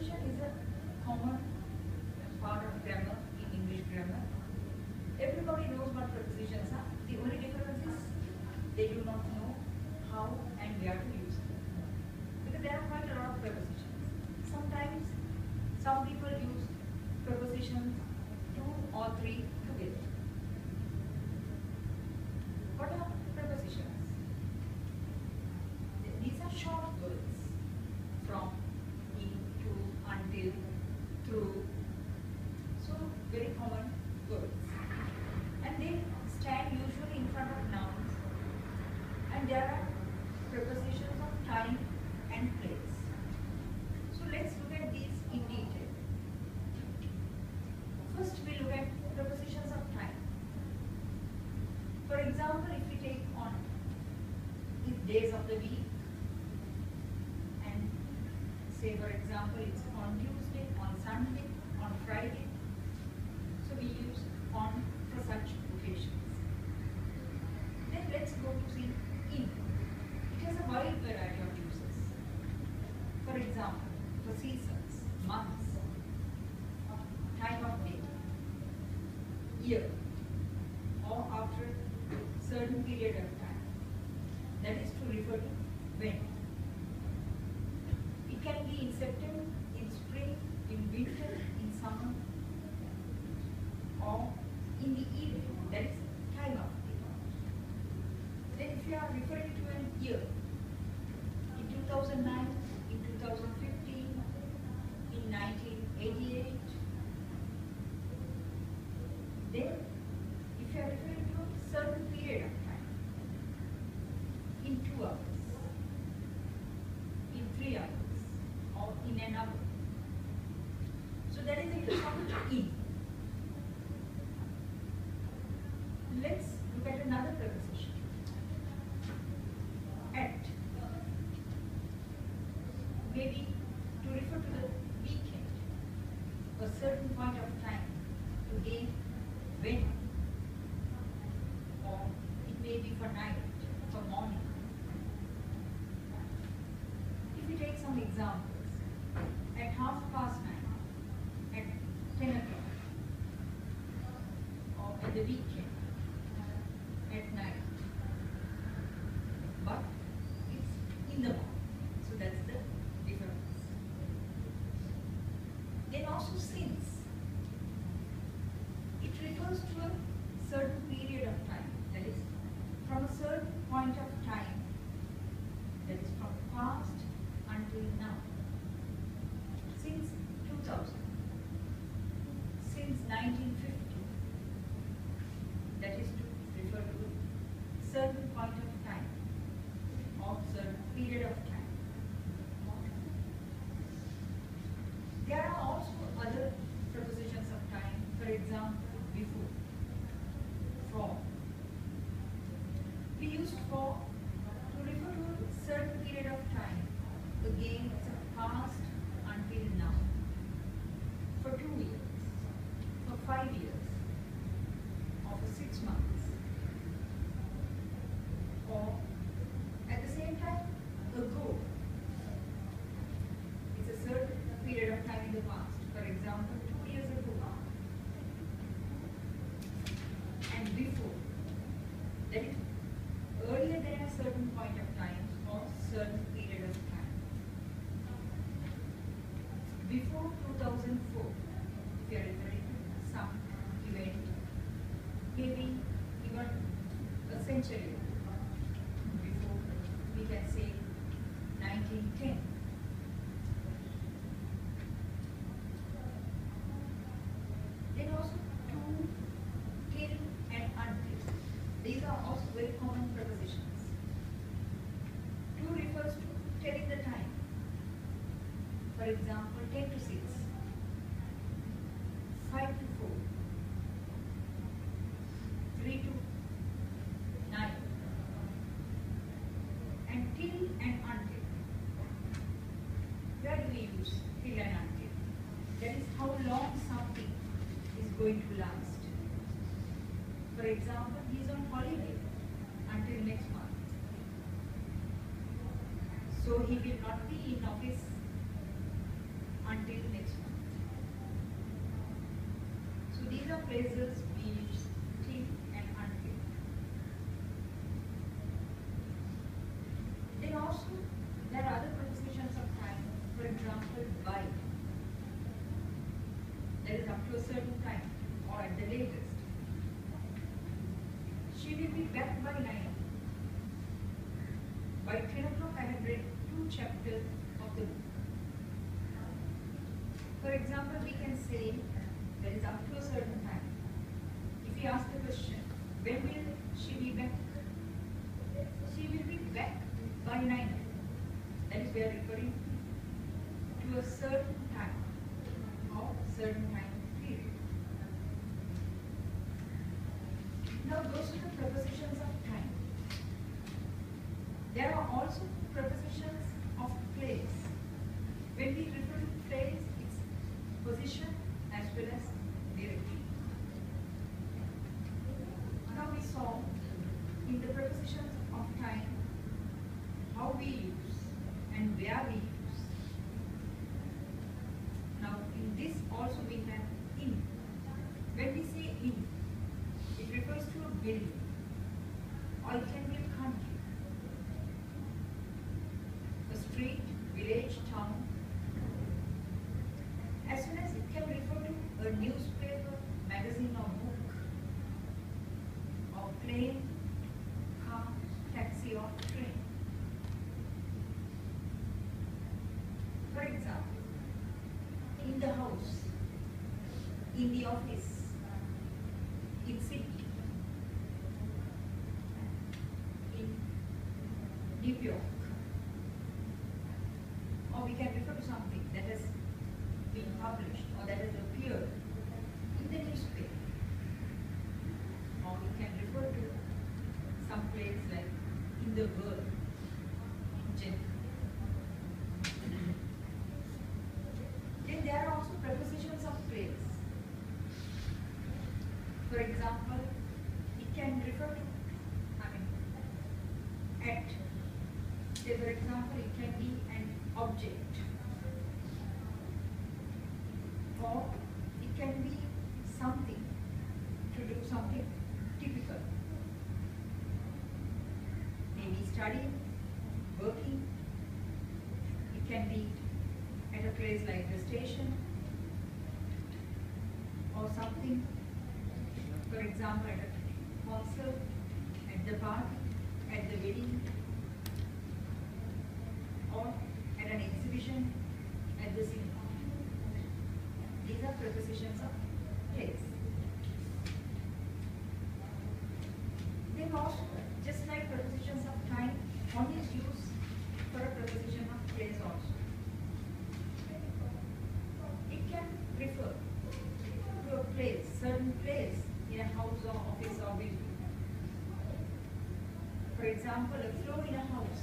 Preposition is a common part of grammar in English grammar. Everybody knows what prepositions are. The only difference is they do not know how and where to use them. Because there are quite a lot of prepositions. Sometimes some people use prepositions 2 or 3 together. What are prepositions? These are short words from, in, to, until, through. So very common words. And they stand usually in front of nouns. And there are prepositions of time and place. So let's look at these in detail. First we look at prepositions of time. For example, if we take on the days of the week and say for example it's on Tuesday, on Sunday, on Friday. So we use on for such occasions. Then let's go to see in. It has a wide variety of uses. For example, for seasons, months, time of day, year, or after a certain period of time. That is to refer to when. It can be in September, in spring, in winter, in summer, or in the evening. That is time of day. Then if you are referring to a year, in 2009, in 2015, in 1988, then if you are referring to a certain period of time, in 2 hours, in 3 hours, or in an hour. So that is the use of in. Let's look at another preposition. At. Maybe to refer to the weekend, a certain point of time, again, when, or it may be for night, for morning. If we take some examples, at 9:30, at 10 o'clock, or at the weekend, at night, but it's in the morning. So that's the difference. Then also since. It refers to a certain period of time, that is from a certain point of time, that is from past until now. Since 2000, since 1950, that is to refer to a certain point of time or certain period of time. There are also other prepositions of time, for example, before, for. We used for to refer to a certain period of time. Again, it's a past until now. For 2 years, for 5 years, or for 6 months, or at the same time, ago. It's a certain period of time in the past. For example, 2 years ago. And before. That is earlier than a certain point of time or certain period of time. Before 2004, if you are referring to some event, maybe even a century before, we can say 1910. Then also to, till, and until. These are also very common prepositions. To refers to telling the time. For example, 10 to 6, 5 to 4, 3 to 9, and till and until. Where do we use till and until? That is how long something is going to last. For example, he is on holiday until next month. So he will not be in office until next month. So these are phrases we use till and until. Then also there are other prepositions of time. For example, by. That is up to a certain time or at the latest. She will be back by 9. By 10 o'clock I have read 2 chapters of the book. For example, we can say that is up to a certain time. If we ask the question, when will she be back? She will be back by 9. That is, we are referring to a certain time or certain time period. Now those are the prepositions of time. There are also prepositions of place. When we refer to place, it's position as well as direction. Now we saw in the prepositions of time how we use and where we use. Now in this also we have in. When we say in, it refers to a building or it can be a country, a street, village, town, as well as it can refer to a newspaper, magazine or book, or plane, car, taxi or train. For example, in the house, in the office, in city, in New York, or we can refer to something that has been published or that has appeared in the newspaper, or we can refer to some place like in the world in general. Then there are also prepositions of place. For example, it can refer to, at. Say for example, it can be an object, or it can be something, to do something typical. Maybe studying, working. It can be at a place like the station, or something, for example, at a concert, at the party, at the wedding, or at an exhibition, at the cinema. These are prepositions of place. Then also, just like prepositions of time, one is used for a preposition of place also. It can refer to a place, certain place in a house or office or building. For example, a floor in a house